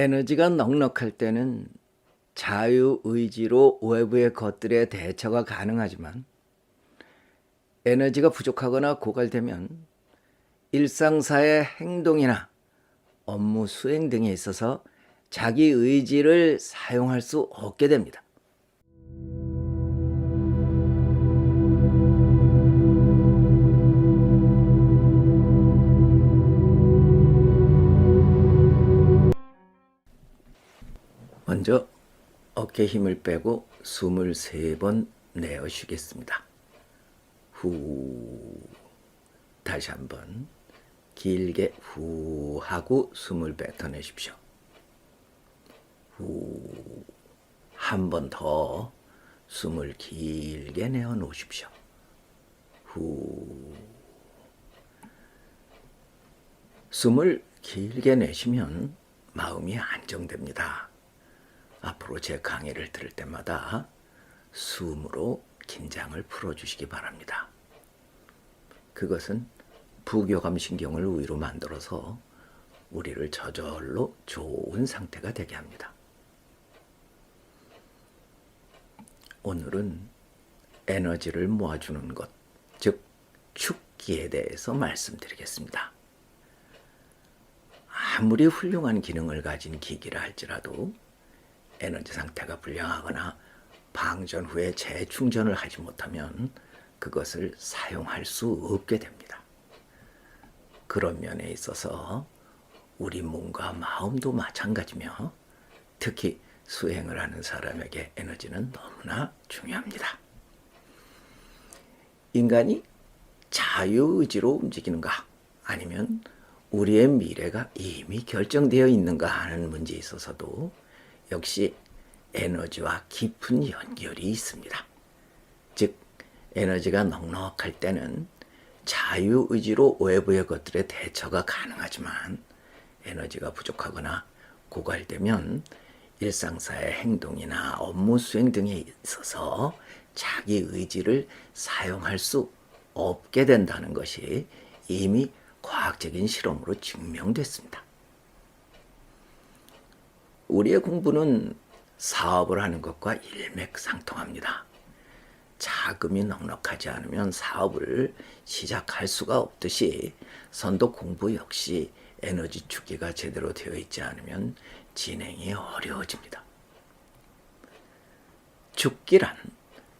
에너지가 넉넉할 때는 자유의지로 외부의 것들에 대처가 가능하지만 에너지가 부족하거나 고갈되면 일상사의 행동이나 업무 수행 등에 있어서 자기 의지를 사용할 수 없게 됩니다. 먼저 어깨 힘을 빼고 숨을 3번 내어 쉬겠습니다. 후. 다시 한번 길게 후 하고 숨을 뱉어내십시오. 후. 한 번 더 숨을 길게 내어 놓으십시오. 후. 숨을 길게 내쉬면 마음이 안정됩니다. 앞으로 제 강의를 들을 때마다 숨으로 긴장을 풀어주시기 바랍니다. 그것은 부교감 신경을 위로 만들어서 우리를 저절로 좋은 상태가 되게 합니다. 오늘은 에너지를 모아주는 것, 즉 축기에 대해서 말씀드리겠습니다. 아무리 훌륭한 기능을 가진 기기라 할지라도 에너지 상태가 불량하거나 방전 후에 재충전을 하지 못하면 그것을 사용할 수 없게 됩니다. 그런 면에 있어서 우리 몸과 마음도 마찬가지며 특히 수행을 하는 사람에게 에너지는 너무나 중요합니다. 인간이 자유의지로 움직이는가 아니면 우리의 미래가 이미 결정되어 있는가 하는 문제에 있어서도 역시 에너지와 깊은 연결이 있습니다. 즉 에너지가 넉넉할 때는 자유의지로 외부의 것들에 대처가 가능하지만 에너지가 부족하거나 고갈되면 일상사의 행동이나 업무 수행 등에 있어서 자기 의지를 사용할 수 없게 된다는 것이 이미 과학적인 실험으로 증명됐습니다. 우리의 공부는 사업을 하는 것과 일맥상통합니다. 자금이 넉넉하지 않으면 사업을 시작할 수가 없듯이 선도 공부 역시 에너지 축기가 제대로 되어 있지 않으면 진행이 어려워집니다. 축기란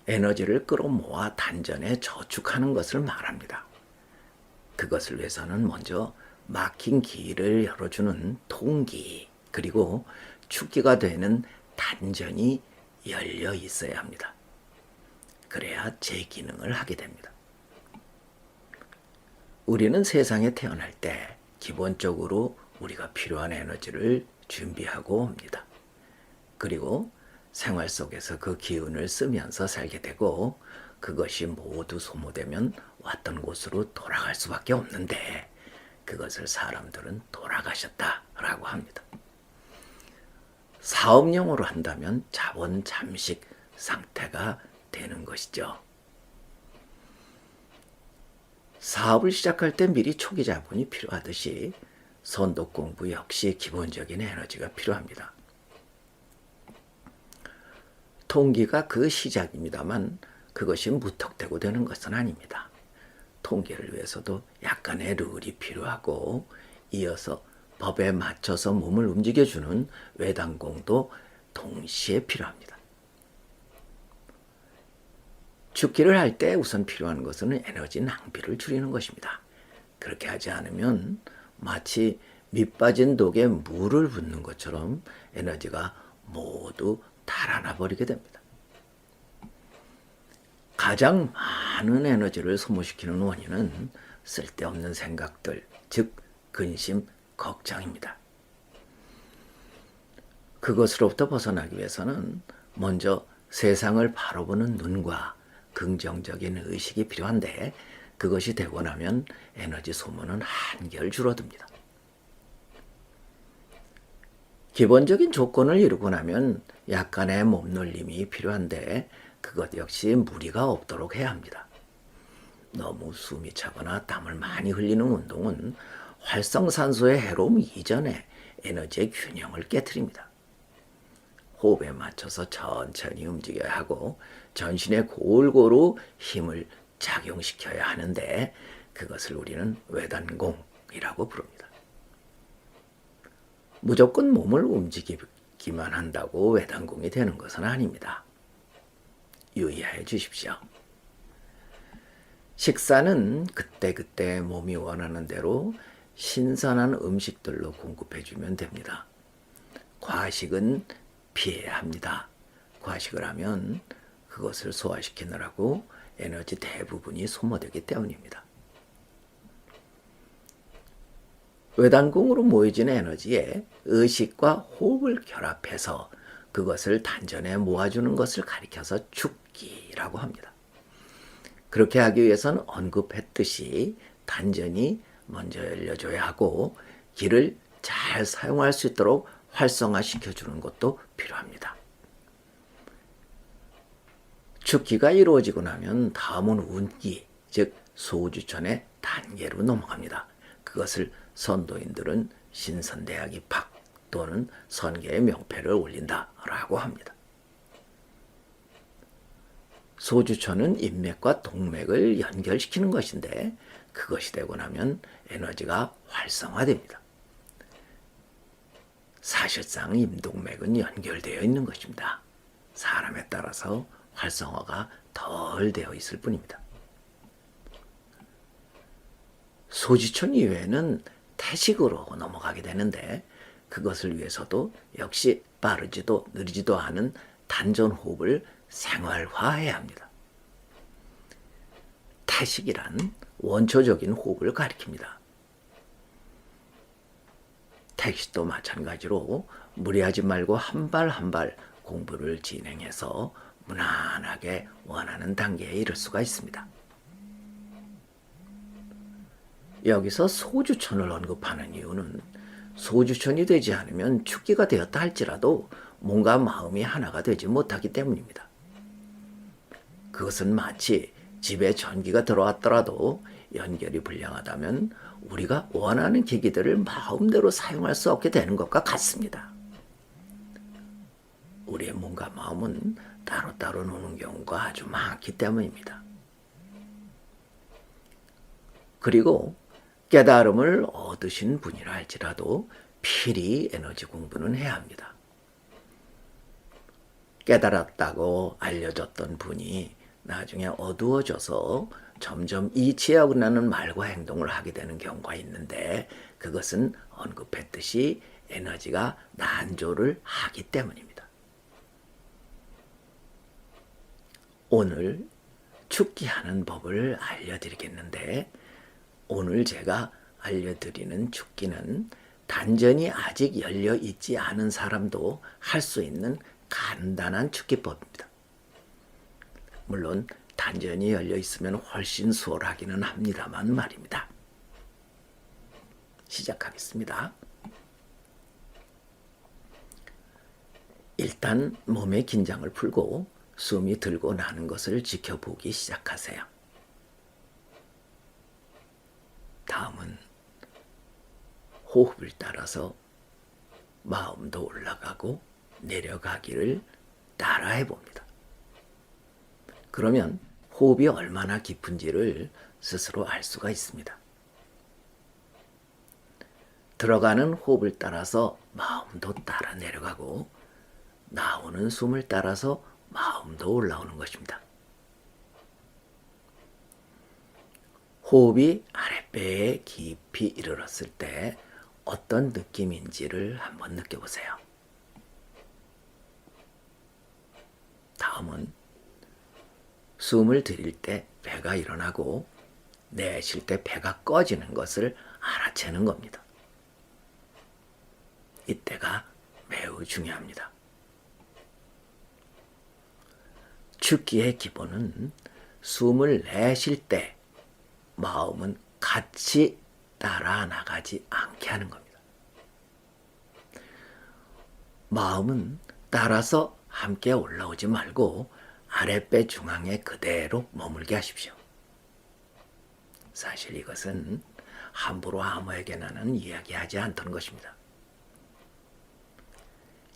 에너지를 끌어모아 단전에 저축하는 것을 말합니다. 그것을 위해서는 먼저 막힌 길을 열어주는 통기, 그리고 축기가 되는 단전이 열려 있어야 합니다. 그래야 제 기능을 하게 됩니다. 우리는 세상에 태어날 때 기본적으로 우리가 필요한 에너지를 준비하고 옵니다. 그리고 생활 속에서 그 기운을 쓰면서 살게 되고 그것이 모두 소모되면 왔던 곳으로 돌아갈 수밖에 없는데 그것을 사람들은 돌아가셨다라고 합니다. 사업용으로 한다면 자본 잠식 상태가 되는 것이죠. 사업을 시작할 때 미리 초기 자본이 필요하듯이 선도 공부 역시 기본적인 에너지가 필요합니다. 통기가 그 시작입니다만 그것이 무턱대고 되는 것은 아닙니다. 통기를 위해서도 약간의 룰이 필요하고 이어서 법에 맞춰서 몸을 움직여주는 외단공도 동시에 필요합니다. 죽기를 할 때 우선 필요한 것은 에너지 낭비를 줄이는 것입니다. 그렇게 하지 않으면 마치 밑 빠진 독에 물을 붓는 것처럼 에너지가 모두 달아나 버리게 됩니다. 가장 많은 에너지를 소모시키는 원인은 쓸데없는 생각들, 즉 근심, 걱정입니다. 그것으로부터 벗어나기 위해서는 먼저 세상을 바로 보는 눈과 긍정적인 의식이 필요한데 그것이 되고 나면 에너지 소모는 한결 줄어듭니다. 기본적인 조건을 이루고 나면 약간의 몸놀림이 필요한데 그것 역시 무리가 없도록 해야 합니다. 너무 숨이 차거나 땀을 많이 흘리는 운동은 활성산소의 해로움 이전에 에너지의 균형을 깨뜨립니다. 호흡에 맞춰서 천천히 움직여야 하고 전신에 골고루 힘을 작용시켜야 하는데 그것을 우리는 외단공이라고 부릅니다. 무조건 몸을 움직이기만 한다고 외단공이 되는 것은 아닙니다. 유의해 주십시오. 식사는 그때그때 몸이 원하는 대로 신선한 음식들로 공급해주면 됩니다. 과식은 피해야 합니다. 과식을 하면 그것을 소화시키느라고 에너지 대부분이 소모되기 때문입니다. 외단공으로 모여지는 에너지에 의식과 호흡을 결합해서 그것을 단전에 모아주는 것을 가리켜서 축기라고 합니다. 그렇게 하기 위해서는 언급했듯이 단전이 먼저 열려줘야 하고 기를 잘 사용할 수 있도록 활성화시켜주는 것도 필요합니다. 축기가 이루어지고 나면 다음은 운기, 즉 소주천의 단계로 넘어갑니다. 그것을 선도인들은 신선대학 입학 또는 선계의 명패를 올린다라고 합니다. 소주천은 인맥과 동맥을 연결시키는 것인데 그것이 되고 나면 에너지가 활성화됩니다. 사실상 임동맥은 연결되어 있는 것입니다. 사람에 따라서 활성화가 덜 되어 있을 뿐입니다. 소주천 이외에는 태식으로 넘어가게 되는데 그것을 위해서도 역시 빠르지도 느리지도 않은 단전 호흡을 생활화해야 합니다. 태식이란 원초적인 호흡을 가리킵니다. 태식도 마찬가지로 무리하지 말고 한 발 한 발 공부를 진행해서 무난하게 원하는 단계에 이를 수가 있습니다. 여기서 소주천을 언급하는 이유는 소주천이 되지 않으면 축기가 되었다 할지라도 몸과 마음이 하나가 되지 못하기 때문입니다. 그것은 마치 집에 전기가 들어왔더라도 연결이 불량하다면 우리가 원하는 기기들을 마음대로 사용할 수 없게 되는 것과 같습니다. 우리의 몸과 마음은 따로따로 노는 경우가 아주 많기 때문입니다. 그리고 깨달음을 얻으신 분이라 할지라도 필히 에너지 공부는 해야 합니다. 깨달았다고 알려졌던 분이 나중에 어두워져서 점점 이치에 어긋나는 말과 행동을 하게 되는 경우가 있는데 그것은 언급했듯이 에너지가 난조를 하기 때문입니다. 오늘 축기하는 법을 알려드리겠는데 오늘 제가 알려드리는 축기는 단전이 아직 열려 있지 않은 사람도 할 수 있는 간단한 축기법입니다. 물론 단전이 열려 있으면 훨씬 수월하기는 합니다만 말입니다. 시작하겠습니다. 일단 몸의 긴장을 풀고 숨이 들고 나는 것을 지켜보기 시작하세요. 다음은 호흡을 따라서 마음도 올라가고 내려가기를 따라해 봅니다. 그러면 호흡이 얼마나 깊은지를 스스로 알 수가 있습니다. 들어가는 호흡을 따라서 마음도 따라 내려가고 나오는 숨을 따라서 마음도 올라오는 것입니다. 호흡이 아랫배에 깊이 이르렀을 때 어떤 느낌인지를 한번 느껴보세요. 다음은 숨을 들일 때 배가 일어나고 내쉴 때 배가 꺼지는 것을 알아채는 겁니다. 이때가 매우 중요합니다. 축기의 기본은 숨을 내쉴 때 마음은 같이 따라 나가지 않게 하는 겁니다. 마음은 따라서 함께 올라오지 말고 아랫배 중앙에 그대로 머물게 하십시오. 사실 이것은 함부로 아무에게나는 이야기하지 않던 것입니다.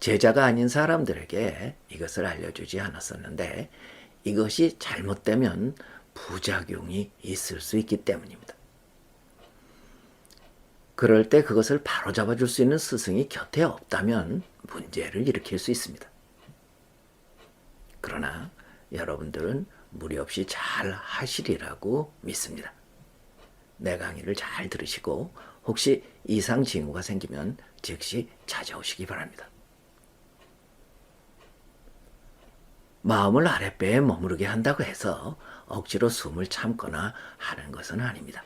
제자가 아닌 사람들에게 이것을 알려주지 않았었는데 이것이 잘못되면 부작용이 있을 수 있기 때문입니다. 그럴 때 그것을 바로잡아 줄 수 있는 스승이 곁에 없다면 문제를 일으킬 수 있습니다. 그러나 여러분들은 무리 없이 잘 하시리라고 믿습니다. 내 강의를 잘 들으시고 혹시 이상 징후가 생기면 즉시 찾아오시기 바랍니다. 마음을 아랫배에 머무르게 한다고 해서 억지로 숨을 참거나 하는 것은 아닙니다.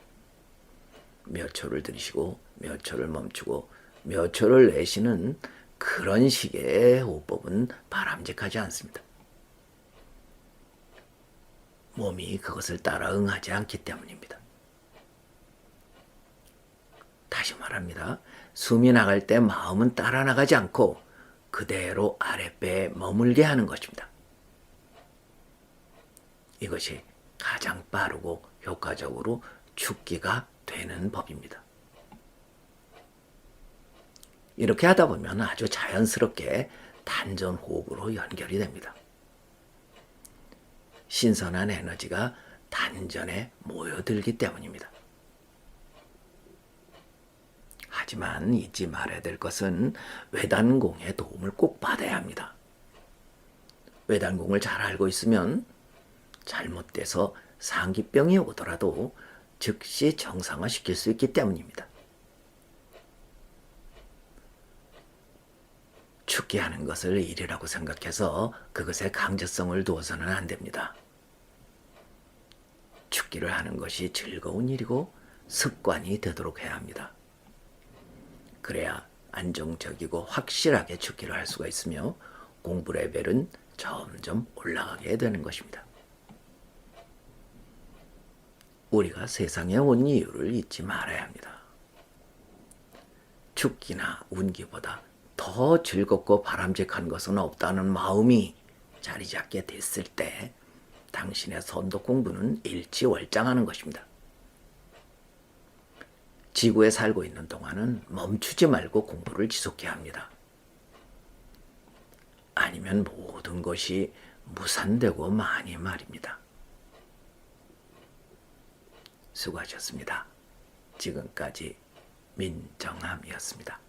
몇 초를 들이쉬고 몇 초를 멈추고 몇 초를 내쉬는 그런 식의 호흡법은 바람직하지 않습니다. 몸이 그것을 따라 응하지 않기 때문입니다. 다시 말합니다. 숨이 나갈 때 마음은 따라 나가지 않고 그대로 아랫배에 머물게 하는 것입니다. 이것이 가장 빠르고 효과적으로 죽기가 되는 법입니다. 이렇게 하다 보면 아주 자연스럽게 단전 호흡으로 연결이 됩니다. 신선한 에너지가 단전에 모여들기 때문입니다. 하지만 잊지 말아야 될 것은 외단공의 도움을 꼭 받아야 합니다. 외단공을 잘 알고 있으면 잘못돼서 상기병이 오더라도 즉시 정상화시킬 수 있기 때문입니다. 죽게 하는 것을 일이라고 생각해서 그것에 강제성을 두어서는 안 됩니다. 죽기를 하는 것이 즐거운 일이고 습관이 되도록 해야 합니다. 그래야 안정적이고 확실하게 죽기를 할 수가 있으며 공부 레벨은 점점 올라가게 되는 것입니다. 우리가 세상에 온 이유를 잊지 말아야 합니다. 죽기나 운기보다 더 즐겁고 바람직한 것은 없다는 마음이 자리 잡게 됐을 때 당신의 선도 공부는 일치월장하는 것입니다. 지구에 살고 있는 동안은 멈추지 말고 공부를 지속해야 합니다. 아니면 모든 것이 무산되고 마니 말입니다. 수고하셨습니다. 지금까지 민정함이었습니다.